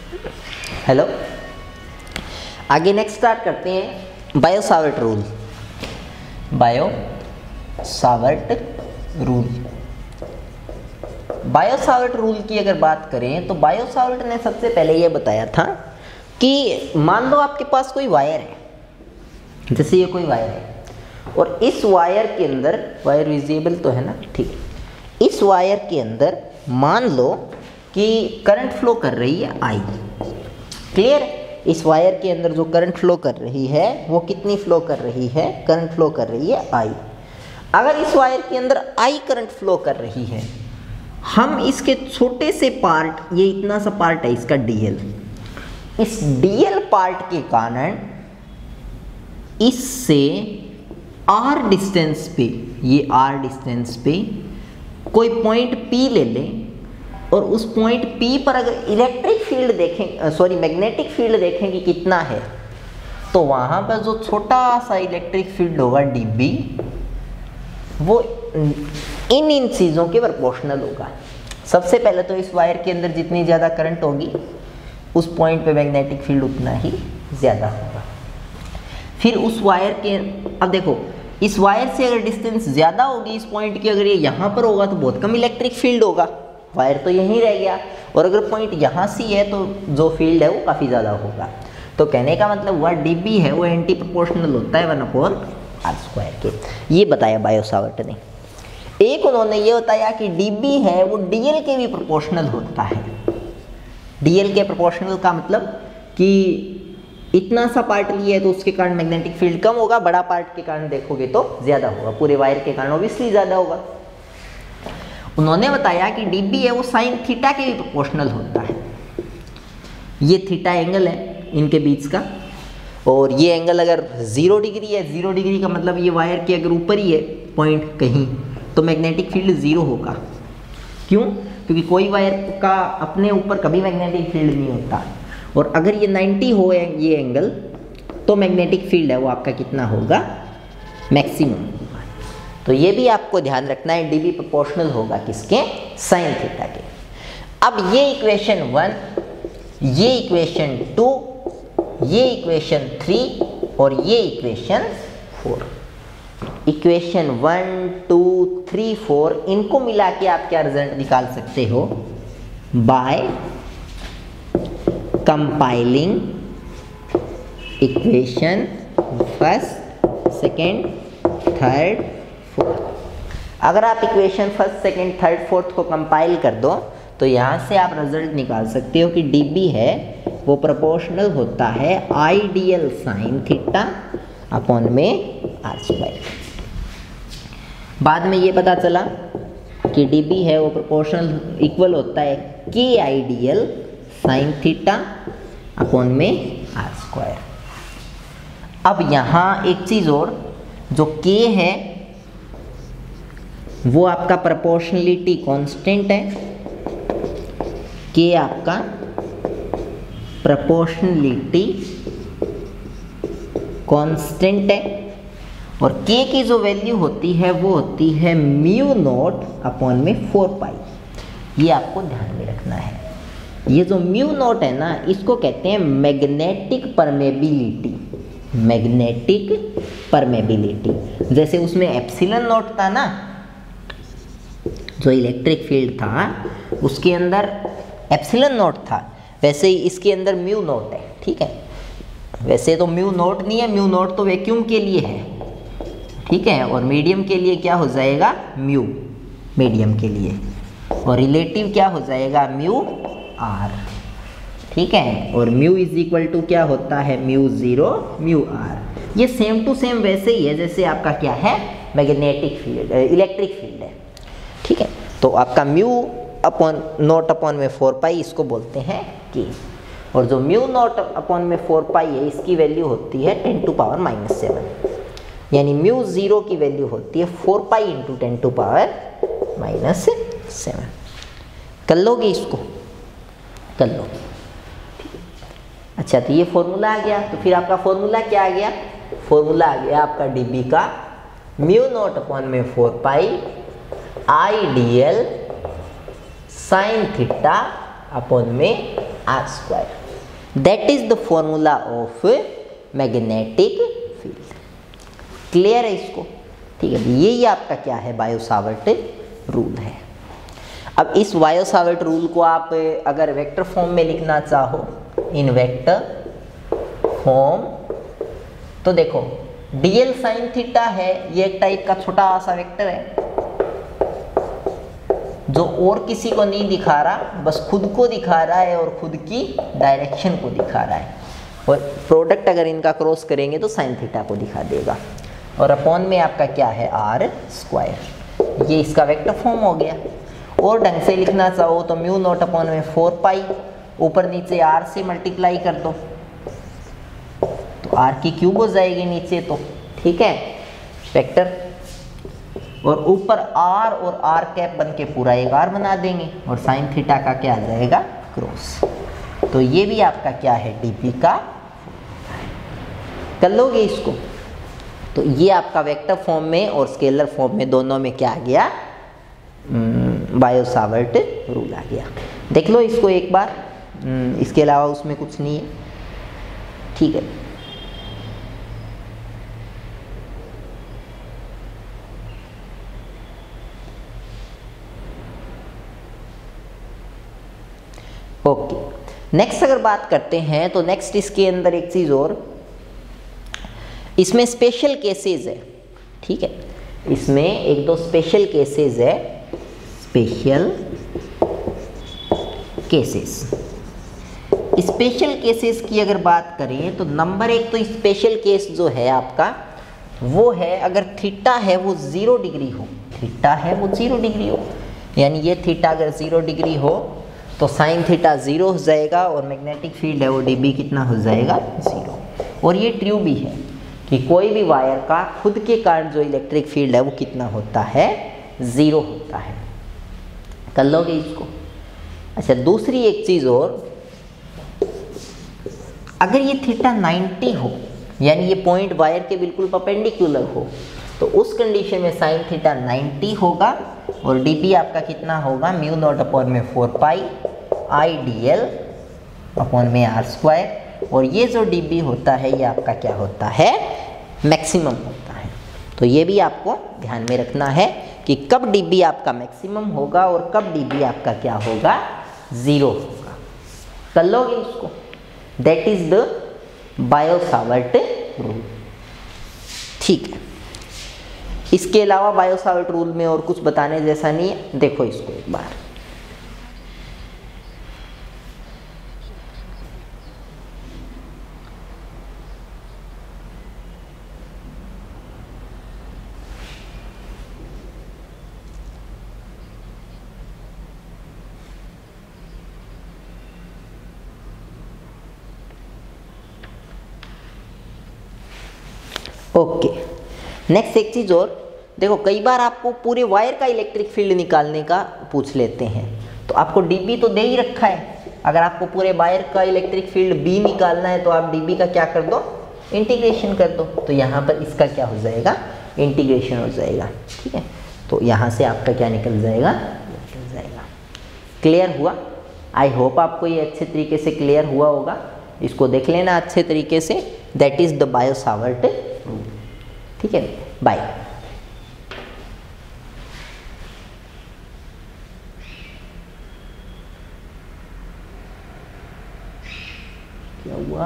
Hello, आगे next start करते हैं Biot-Savart rule. Biot-Savart rule, Biot-Savart rule की अगर बात करें तो बायो-सावर्ट ने सबसे पहले ये बताया था कि मान लो आपके पास कोई वायर है, जैसे ये कोई वायर है और इस वायर के अंदर, वायर विजिबल तो है ना, ठीक है, इस वायर के अंदर मान लो कि करंट फ्लो कर रही है आई। क्लियर? इस वायर के अंदर जो करंट फ्लो कर रही है वो कितनी फ्लो कर रही है? करंट फ्लो कर रही है आई। अगर इस वायर के अंदर आई करंट फ्लो कर रही है, हम इसके छोटे से पार्ट, ये इतना सा पार्ट है इसका डीएल, इस डीएल पार्ट के कारण इससे आर डिस्टेंस पे, ये आर डिस्टेंस पे कोई पॉइंट पी ले लें और उस पॉइंट पी पर अगर इलेक्ट्रिक फील्ड देखें, सॉरी मैग्नेटिक फील्ड देखें कि कितना है, तो वहाँ पर जो छोटा सा इलेक्ट्रिक फील्ड होगा डीबी, वो इन चीज़ों के प्रोपोर्शनल होगा। सबसे पहले तो इस वायर के अंदर जितनी ज़्यादा करंट होगी उस पॉइंट पे मैग्नेटिक फील्ड उतना ही ज़्यादा होगा। फिर उस वायर के, अब देखो इस वायर से अगर डिस्टेंस ज़्यादा होगी इस पॉइंट की, अगर ये यहाँ पर होगा तो बहुत कम इलेक्ट्रिक फील्ड होगा, वायर तो यहीं रह गया, और अगर पॉइंट यहाँ से है तो जो फील्ड है वो काफ़ी ज़्यादा होगा। तो कहने का मतलब हुआ डीबी है वो एंटी प्रोपोर्शनल होता है 1/r² के। ये बताया बायो-सावर्ट ने। एक उन्होंने ये बताया कि डीबी है वो डीएल के भी प्रोपोर्शनल होता है। डीएल के प्रोपोर्शनल का मतलब कि इतना सा पार्ट लिया है तो उसके कारण मैग्नेटिक फील्ड कम होगा, बड़ा पार्ट के कारण देखोगे तो ज़्यादा होगा, पूरे वायर के कारण ऑब्वियसली ज़्यादा होगा। उन्होंने बताया कि डीबी है वो साइन थीटा के भी प्रोपोर्शनल होता है। ये थीटा एंगल है इनके बीच का, और ये एंगल अगर 0 डिग्री है, 0 डिग्री का मतलब ये वायर के अगर ऊपर ही है पॉइंट कहीं, तो मैग्नेटिक फील्ड 0 होगा। क्यों? क्योंकि कोई वायर का अपने ऊपर कभी मैग्नेटिक फील्ड नहीं होता, और अगर ये 90 हो ये एंगल, तो मैग्नेटिक फील्ड है वो आपका कितना होगा? मैक्सिमम होगा। तो ये भी आपको ध्यान रखना है, डीबी प्रोपोर्शनल होगा किसके? साइन थीटा के। अब ये इक्वेशन 1, ये इक्वेशन 2, ये इक्वेशन 3 और ये इक्वेशन 4, इक्वेशन 1, 2, 3, 4, इनको मिला के आप क्या रिजल्ट निकाल सकते हो? By compiling equation first, second, third, fourth. अगर आप equation first, second, third, fourth को कंपाइल कर दो तो यहाँ से आप रिजल्ट निकाल सकते हो कि डीबी है वो प्रोपोर्शनल होता है आइडियल साइन थीटा अपॉन में r²। बाद में ये पता चला कि डीबी है वो प्रोपोर्शनल इक्वल होता है के आइडियल साइन थीटा अपॉन में r²। अब यहाँ एक चीज़ और, जो k है वो आपका प्रोपोर्शनलिटी कांस्टेंट है, k आपका प्रोपोर्शनलिटी कांस्टेंट है, और k की जो वैल्यू होती है वो होती है μ0 अपॉन में 4π। ये आपको ध्यान में रखना है। ये जो μ0 है ना, इसको कहते हैं मैग्नेटिक परमेबिलिटी। मैग्नेटिक परमेबिलिटी, जैसे उसमें एप्सिलॉन नॉट था ना, जो इलेक्ट्रिक फील्ड था उसके अंदर एप्सिलॉन नॉट था, वैसे ही इसके अंदर μ0 है। ठीक है, वैसे तो μ0 नहीं है, μ0 तो वैक्यूम के लिए है, ठीक है, और मीडियम के लिए क्या हो जाएगा? म्यू, मीडियम के लिए, और रिलेटिव क्या हो जाएगा? μr। ठीक है, और म्यू इज इक्वल टू क्या होता है? μ0 μr। ये सेम टू सेम वैसे ही है जैसे आपका क्या है? मैग्नेटिक फील्ड, इलेक्ट्रिक फील्ड है। ठीक है, तो आपका μ0 अपॉन में 4π इसको बोलते हैं k, और जो μ0 अपॉन में 4π है इसकी वैल्यू होती है 10⁻⁻⁷, यानी μ0 की वैल्यू होती है 4π × 10⁻⁷। कर लोगे इसको? कर लोगे। अच्छा, तो ये फॉर्मूला आ गया, तो फिर आपका फॉर्मूला क्या आ गया? फॉर्मूला आ गया आपका डीबी का μ0 अपॉन में 4π आइडियल साइन थीटा अपॉन में r²। That is the formula of magnetic field. Clear है इसको? ठीक है, यही आपका क्या है, बायो-सावर्ट रूल है। अब इस बायो-सावर्ट रूल को आप अगर वेक्टर फॉर्म में लिखना चाहो, इन वेक्टर फॉर्म, तो देखो dl sin थीटा है, ये एक टाइप का छोटा सा वेक्टर है जो और किसी को नहीं दिखा रहा, बस खुद को दिखा रहा है और खुद की डायरेक्शन को दिखा रहा है। और प्रोडक्ट अगर इनका क्रॉस करेंगे तो साइन थीटा को दिखा देगा। और अपॉन में आपका क्या है, आर स्क्वायर। ये इसका वेक्टर फॉर्म हो गया। और ढंग से लिखना चाहो तो म्यू नॉट अपॉन में 4 पाई, ऊपर नीचे आर से मल्टीप्लाई कर दो तो आर की क्यूब हो जाएगी नीचे, तो ठीक है वेक्टर, और ऊपर आर और आर कैप बन के पूरा एक आर बना देंगे और साइन थीटा का क्या आ जाएगा, क्रॉस। तो ये भी आपका क्या है, डीपी का। कर लोगे इसको? तो ये आपका वेक्टर फॉर्म में और स्केलर फॉर्म में दोनों में क्या आ गया, बायो-सावर्ट रूल आ गया। देख लो इसको एक बार, इसके अलावा उसमें कुछ नहीं है। ठीक है, ओके। नेक्स्ट अगर बात करते हैं तो नेक्स्ट इसके अंदर एक चीज और, इसमें स्पेशल केसेस है। ठीक है, इसमें एक दो स्पेशल केसेस है, स्पेशल केसेस। स्पेशल केसेस की अगर बात करें तो नंबर एक तो स्पेशल केस जो है आपका वो है अगर थीटा है वो 0 डिग्री हो, थीटा है वो 0 डिग्री हो, यानी ये थीटा अगर 0 डिग्री हो तो साइन थीटा 0 हो जाएगा और मैग्नेटिक फील्ड है वो डीबी कितना हो जाएगा, 0। और ये ट्रू भी है कि कोई भी वायर का खुद के कारण जो इलेक्ट्रिक फील्ड है वो कितना होता है, 0 होता है। कर लोगे इसको? अच्छा, दूसरी एक चीज और, अगर ये थीटा 90 हो, यानी ये पॉइंट वायर के बिल्कुल परपेंडिकुलर हो, तो उस कंडीशन में साइन थीटा 90 होगा और डीबी आपका कितना होगा, म्यू नॉट अपॉन में 4 पाई आई डी एल अपॉन में आर स्क्वायर। और ये जो डीबी होता है ये आपका क्या होता है, मैक्सिमम होता है। तो ये भी आपको ध्यान में रखना है कि कब डीबी आपका मैक्सिमम होगा और कब डीबी आपका क्या होगा, 0 होगा। कर लोगे इसको? That is the Biot-Savart rule. ठीक है, इसके अलावा बायो-सावर्ट रूल में और कुछ बताने जैसा नहीं है। देखो इसको एक बार, ओके। नेक्स्ट एक चीज और देखो, कई बार आपको पूरे वायर का इलेक्ट्रिक फील्ड निकालने का पूछ लेते हैं, तो आपको डीबी तो दे ही रखा है। अगर आपको पूरे वायर का इलेक्ट्रिक फील्ड बी निकालना है तो आप डीबी का क्या कर दो, इंटीग्रेशन कर दो। तो यहाँ पर इसका क्या हो जाएगा, इंटीग्रेशन हो जाएगा। ठीक है, तो यहाँ से आपका क्या निकल जाएगा, निकल जाएगा। क्लियर हुआ? आई होप आपको ये अच्छे तरीके से क्लियर हुआ होगा। इसको देख लेना अच्छे तरीके से। That is the Biot-Savart rule. ठीक है, बाय। क्या हुआ?